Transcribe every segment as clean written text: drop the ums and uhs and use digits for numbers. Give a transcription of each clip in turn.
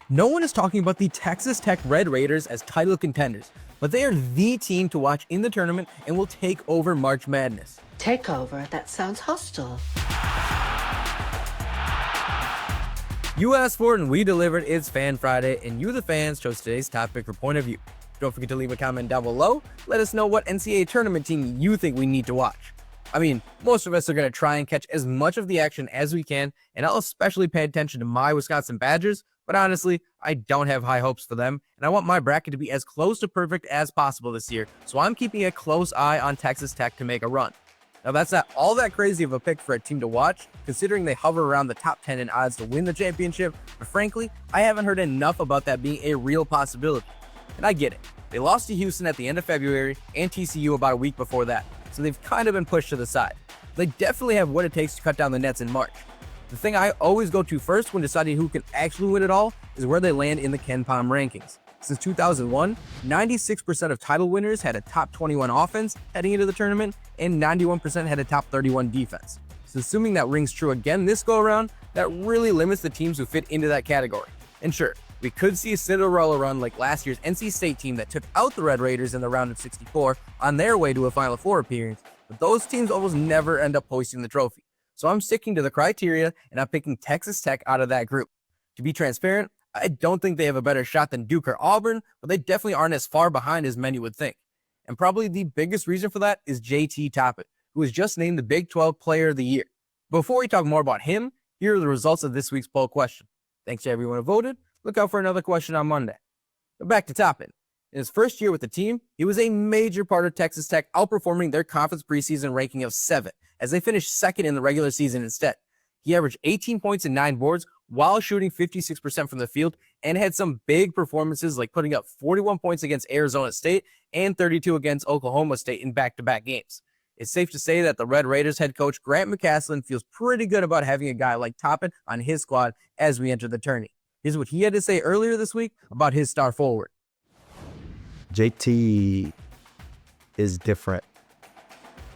No one is talking about the Texas Tech Red Raiders as title contenders, but they are the team to watch in the tournament and will take over March Madness. Takeover? That sounds hostile. You asked for it and we delivered. It's Fan Friday, and you, the fans, chose today's topic for point of view. Don't forget to leave a comment down below. Let us know what NCAA tournament team you think we need to watch. I mean, most of us are going to try and catch as much of the action as we can, and I'll especially pay attention to my Wisconsin Badgers, but honestly, I don't have high hopes for them, and I want my bracket to be as close to perfect as possible this year, so I'm keeping a close eye on Texas Tech to make a run. Now, that's not all that crazy of a pick for a team to watch, considering they hover around the top 10 in odds to win the championship, but frankly, I haven't heard enough about that being a real possibility. And I get it. They lost to Houston at the end of February and TCU about a week before that, so they've kind of been pushed to the side. They definitely have what it takes to cut down the nets in March. The thing I always go to first when deciding who can actually win it all is where they land in the KenPom rankings. Since 2001, 96% of title winners had a top 21 offense heading into the tournament, and 91% had a top 31 defense. So assuming that rings true again this go-around, that really limits the teams who fit into that category. And sure, we could see a Cinderella run like last year's NC State team that took out the Red Raiders in the round of 64 on their way to a Final Four appearance, but those teams almost never end up hoisting the trophy. So I'm sticking to the criteria, and I'm picking Texas Tech out of that group. To be transparent, I don't think they have a better shot than Duke or Auburn, but they definitely aren't as far behind as many would think. And probably the biggest reason for that is JT Toppin, who was just named the Big 12 Player of the Year. Before we talk more about him, here are the results of this week's poll question. Thanks to everyone who voted. Look out for another question on Monday. But back to Toppin. In his first year with the team, he was a major part of Texas Tech outperforming their conference preseason ranking of 7, as they finished second in the regular season instead. He averaged 18 points and 9 boards while shooting 56% from the field, and had some big performances like putting up 41 points against Arizona State and 32 against Oklahoma State in back-to-back games. It's safe to say that the Red Raiders head coach Grant McCasland feels pretty good about having a guy like Toppin on his squad as we enter the tourney. Here's what he had to say earlier this week about his star forward. JT is different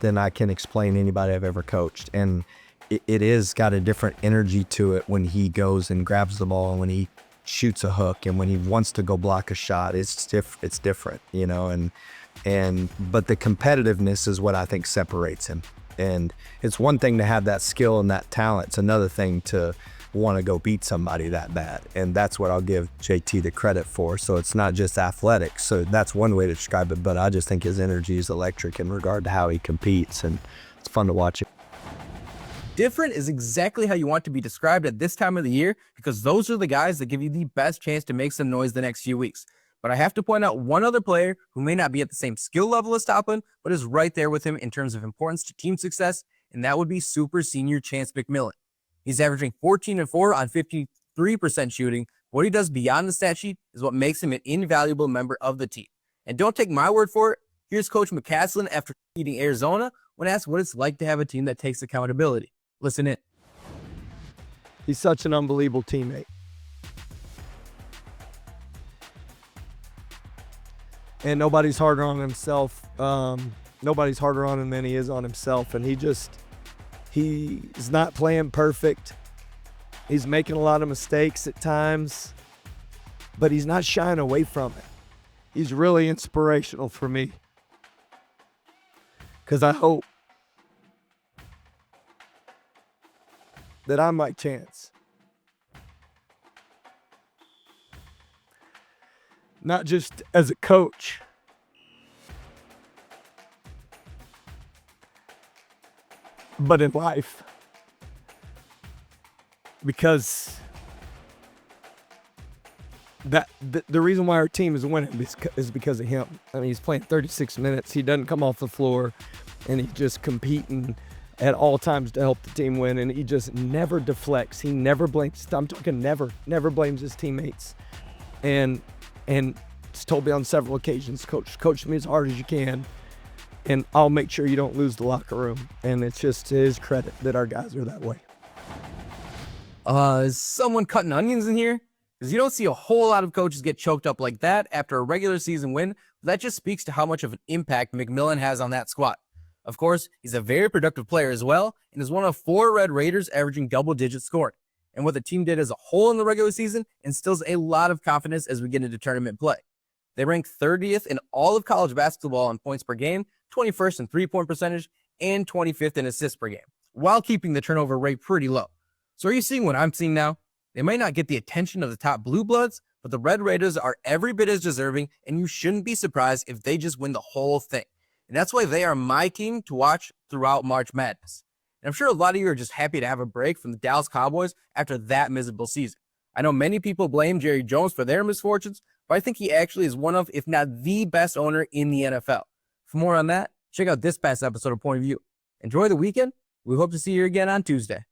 than I can explain anybody I've ever coached. And it is got a different energy to it when he goes and grabs the ball, and when he shoots a hook, and when he wants to go block a shot. It's different, you know, but the competitiveness is what I think separates him. And it's one thing to have that skill and that talent. It's another thing to want to go beat somebody that bad. And that's what I'll give JT the credit for. So it's not just athletics. So that's one way to describe it, but I just think his energy is electric in regard to how he competes, and it's fun to watch it. Different is exactly how you want to be described at this time of the year, because those are the guys that give you the best chance to make some noise the next few weeks. But I have to point out one other player who may not be at the same skill level as Toppin, but is right there with him in terms of importance to team success, and that would be super senior Chance McMillan. He's averaging 14-4 on 53% shooting. What he does beyond the stat sheet is what makes him an invaluable member of the team. And don't take my word for it. Here's Coach McCasland after beating Arizona when asked what it's like to have a team that takes accountability. Listen in. He's such an unbelievable teammate. And nobody's harder on himself. Nobody's harder on him than he is on himself. And he's not playing perfect. He's making a lot of mistakes at times, but he's not shying away from it. He's really inspirational for me, because I hope that I'm like Chance. Not just as a coach, but in life. Because the reason why our team is winning is because of him. I mean, he's playing 36 minutes. He doesn't come off the floor, and he's just competing at all times to help the team win. And he just never deflects. He never blames. I'm talking never blames his teammates. And he's told me on several occasions, coach me as hard as you can, and I'll make sure you don't lose the locker room. And it's just to his credit that our guys are that way. Is someone cutting onions in here? Because you don't see a whole lot of coaches get choked up like that after a regular season win. That just speaks to how much of an impact McMillan has on that squad. Of course, he's a very productive player as well, and is one of 4 Red Raiders averaging double-digit scoring. and what the team did as a whole in the regular season instills a lot of confidence as we get into tournament play. They rank 30th in all of college basketball in points per game, 21st in three-point percentage, and 25th in assists per game, while keeping the turnover rate pretty low. So are you seeing what I'm seeing now? They might not get the attention of the top Blue Bloods, but the Red Raiders are every bit as deserving, and you shouldn't be surprised if they just win the whole thing. And that's why they are my team to watch throughout March Madness. And I'm sure a lot of you are just happy to have a break from the Dallas Cowboys after that miserable season. I know many people blame Jerry Jones for their misfortunes, but I think he actually is one of, if not the best owner in the NFL. For more on that, check out this past episode of Point of View. Enjoy the weekend. We hope to see you again on Tuesday.